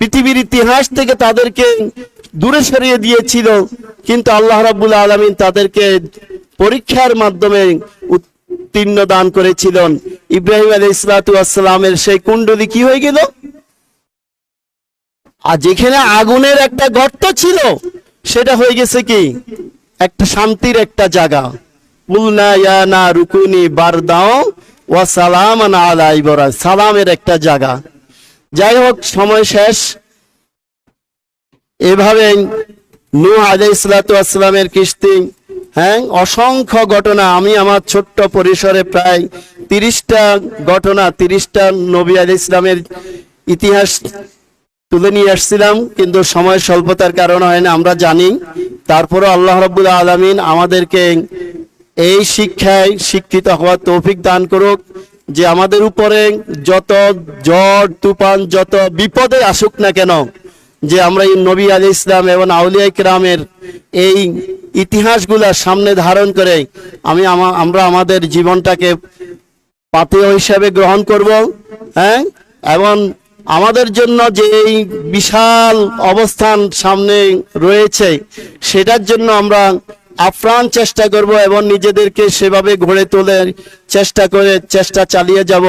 পৃথিবীর ইতিহাস থেকে তাদেরকে দূরে সরিয়ে দিয়েছিল, কিন্তু আল্লাহ রাব্বুল আলামিন তাদেরকে পরীক্ষার মাধ্যমে উত্তীর্ণ দান করেছিলেন। ইব্রাহিম আলাইহিস সালাতু ওয়াস সালামের সেই কুণ্ডলী কি হয়ে গেল? আর যেখানে আগুনের একটা গর্ত ছিল সেটা হয়ে গেছে কি একটা শান্তির একটা জায়গা। কুলনা ইয়া নারু কুনি বারদাও ওয়া সালামান আলা ইব্রাহিম, সালামের একটা জায়গা। যাই হোক, সময় শেষ। এভাবে নূহ আলাইহিস সালাতু ওয়াস সালামের কিস্তি, অসংখ্য ঘটনা, আমি আমার ছোট্ট পরিসরে প্রায় 30টা ঘটনা, 30টা নবী আলাইহিস ইসলামের ইতিহাস তুলে নিয়ে আসছিলাম, কিন্তু সময় স্বল্পতার কারণে হয় না, আমরা জানি। তারপরে আল্লাহ রাব্বুল আলামিন আমাদেরকে এই শিক্ষায় শিক্ষিত হওয়ার তৌফিক দান করুক, যে আমাদের উপরে যত ঝড় তুফান যত বিপদে আসুক না কেন, যে আমরা এই নবী আলাইহিস ইসলাম এবং আউলিয়া কিরামের এই ইতিহাসগুলা সামনে ধারণ করে আমরা আমাদের জীবনটাকে পাথেয় হিসাবে গ্রহণ করব। এবং আমাদের জন্য যে এই বিশাল অবস্থান সামনে রয়েছে সেটার জন্য আমরা আপ্রাণ চেষ্টা করব এবং নিজেদেরকে সেভাবে গড়ে তোলার চেষ্টা চালিয়ে যাব।